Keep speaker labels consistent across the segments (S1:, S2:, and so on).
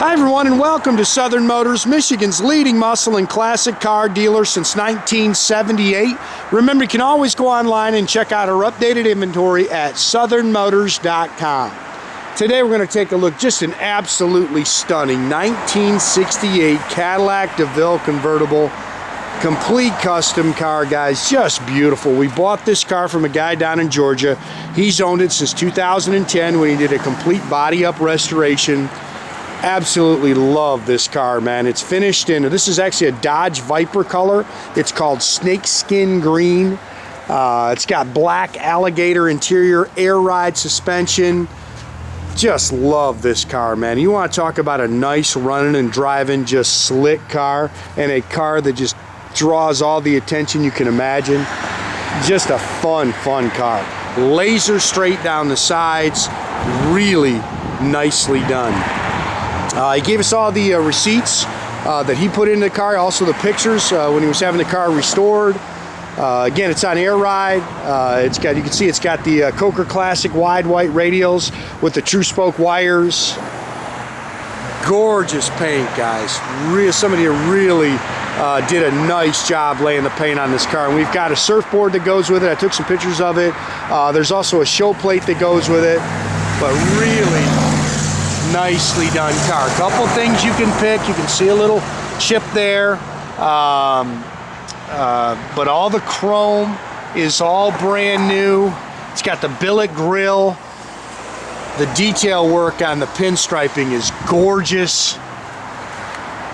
S1: Hi everyone, and welcome to Southern Motors, Michigan's leading muscle and classic car dealer since 1978. Remember, you can always go online and check out our updated inventory at southernmotors.com. Today we're going to take a look, just an absolutely stunning 1968 Cadillac DeVille convertible. Complete custom car, guys, just beautiful. We bought this car from a guy down in Georgia. He's owned it since 2010 when he did a complete body up restoration. Absolutely love this car, man. It's finished in, this is actually a Dodge Viper color. It's called snakeskin green. It's got black alligator interior, air ride suspension. Just love this car, man. You want to talk about a nice running and driving, just slick car, and a car that just draws all the attention you can imagine. Just a fun car. Laser straight down the sides, really nicely done. He gave us all the receipts that he put into the car, also the pictures when he was having the car restored. Again, it's on air ride. You can see it's got the Coker Classic wide white radials with the true spoke wires. Gorgeous paint, guys. Somebody really did a nice job laying the paint on this car. And we've got a surfboard that goes with it. I took some pictures of it. There's also a show plate that goes with it. But really nicely done car. A couple things you can pick. You can see a little chip there. But all the chrome is all brand new. It's got the billet grill. The detail work on the pinstriping is gorgeous.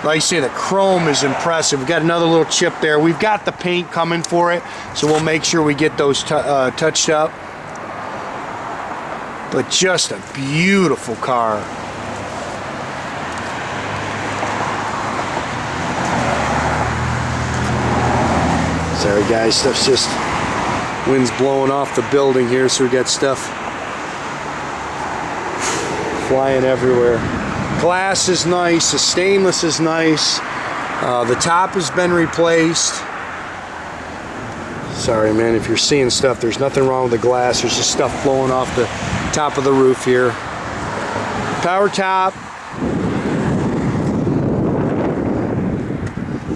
S1: Like I say, the chrome is impressive. We've got another little chip there. We've got the paint coming for it, so we'll make sure we get those touched up. But just a beautiful car. Sorry guys, stuff's just, wind's blowing off the building here, so we got stuff flying everywhere. Glass is nice, the stainless is nice, the top has been replaced. Sorry man, if you're seeing stuff, there's nothing wrong with the glass, there's just stuff blowing off the top of the roof here. Power top.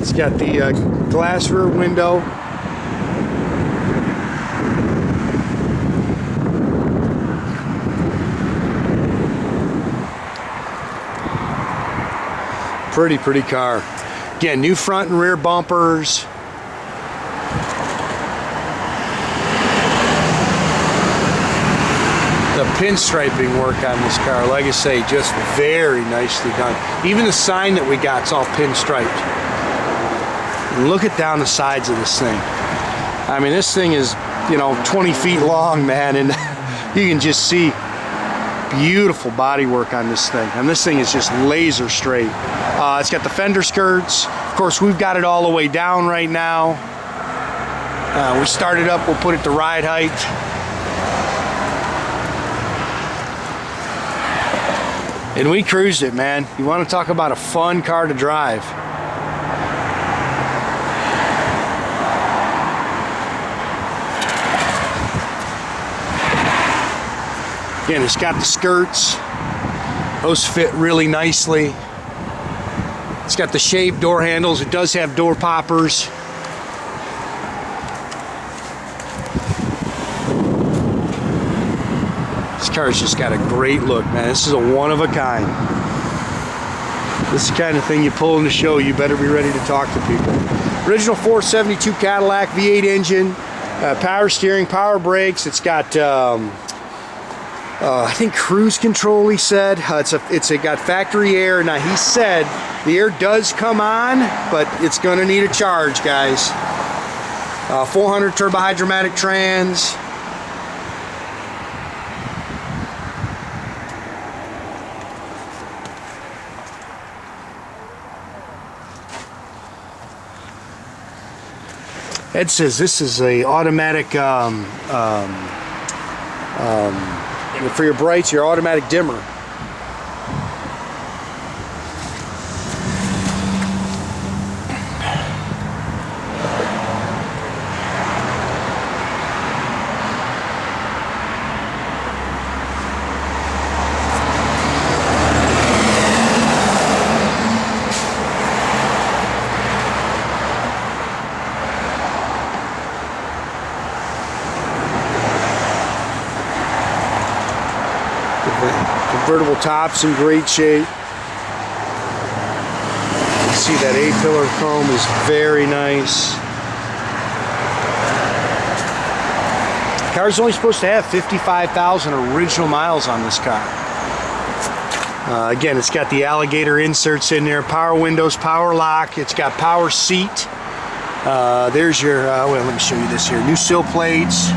S1: It's got the glass rear window. Pretty car. Again, new front and rear bumpers. The pinstriping work on this car, like I say, just very nicely done. Even the sign that we got is all pinstriped. Look at down the sides of this thing. I mean, this thing is, 20 feet long, man, and you can just see beautiful body work on this thing. And this thing is just laser straight. It's got the fender skirts. Of course, we've got it all the way down right now. We start it up, we'll put it to ride height. And we cruised it, man. You want to talk about a fun car to drive. Again, it's got the skirts. Those fit really nicely. It's got the shaved door handles. It does have door poppers. This car's just got a great look, man. This is a one of a kind. This is the kind of thing you pull in the show, you better be ready to talk to people. Original 472 Cadillac, V8 engine, power steering, power brakes. It's got I think cruise control, he said. It's got factory air. Now he said the air does come on, but it's gonna need a charge, guys. 400 turbohydramatic trans. Ed says this is a automatic for your brights, your automatic dimmer. Top's in great shape. You see that A-pillar chrome is very nice. The car's only supposed to have 55,000 original miles on this car. Again, it's got the alligator inserts in there, power windows, power lock. It's got power seat. There's your, well, let me show you this here. New sill plates.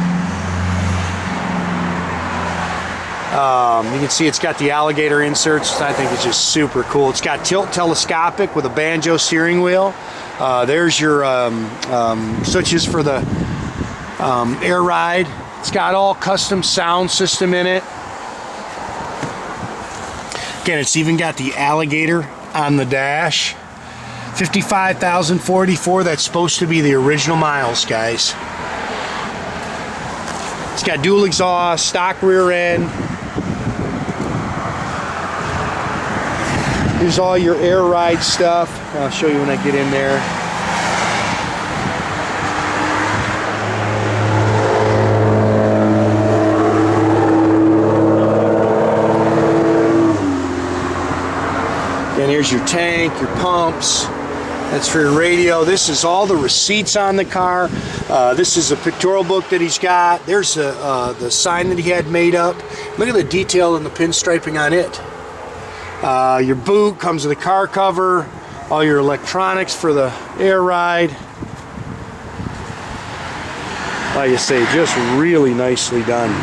S1: You can see it's got the alligator inserts. I think it's just super cool. It's got tilt-telescopic with a Banjo steering wheel. There's your switches for the air ride. It's got all custom sound system in it. Again, it's even got the alligator on the dash. 55,044, that's supposed to be the original miles, guys. It's got dual exhaust, stock rear end. Here's all your air ride stuff. I'll show you when I get in there. And here's your tank, your pumps. That's for your radio. This is all the receipts on the car. This is a pictorial book that he's got. There's the sign that he had made up. Look at the detail and the pinstriping on it. Your boot comes with a car cover. All your electronics for the air ride. Like I say, just really nicely done.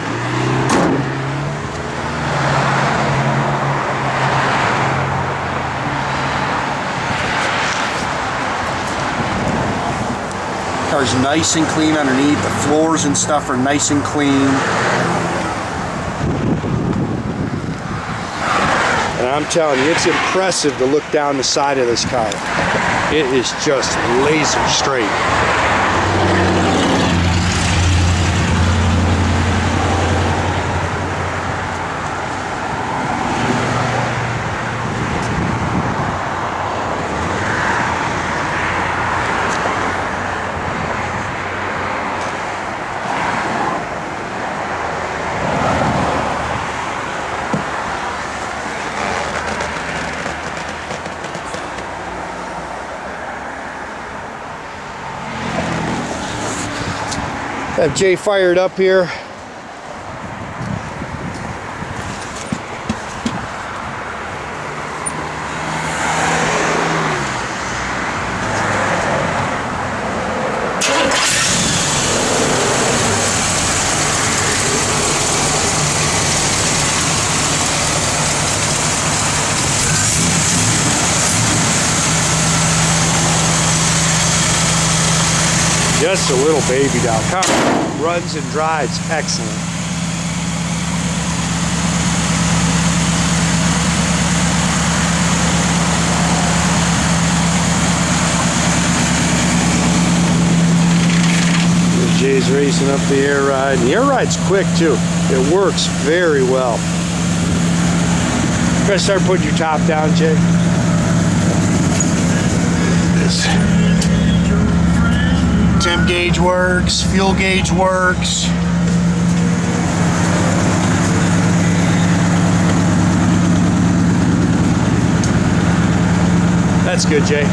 S1: Car's nice and clean underneath. The floors and stuff are nice and clean. And I'm telling you, it's impressive to look down the side of this car. It is just laser straight. Have Jay fired up here. Just a little baby doll. Car runs and drives excellent. Jay's racing up the air ride. The air ride's quick too. It works very well. You gotta start putting your top down, Jay. This. Temp gauge works, fuel gauge works. That's good, Jay.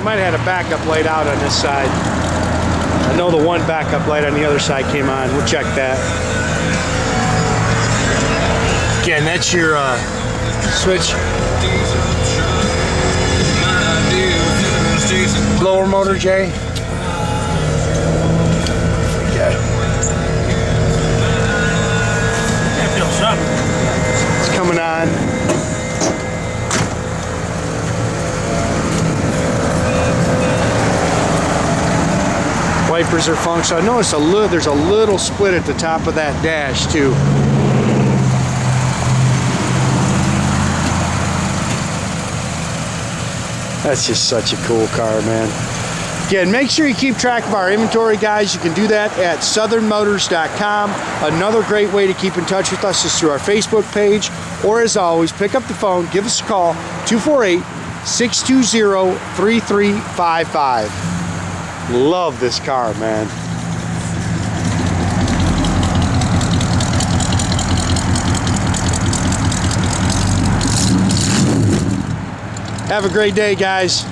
S1: Might have had a backup light out on this side. I know the one backup light on the other side came on. We'll check that. Again, that's your switch. Blower motor, Jay. Okay.
S2: That feels something.
S1: It's coming on. Wipers are functional. I noticed there's a little split at the top of that dash too. That's just such a cool car, man. Again, make sure you keep track of our inventory, guys. You can do that at southernmotors.com. Another great way to keep in touch with us is through our Facebook page, or as always, pick up the phone, give us a call, 248-620-3355. Love this car, man. Have a great day, guys.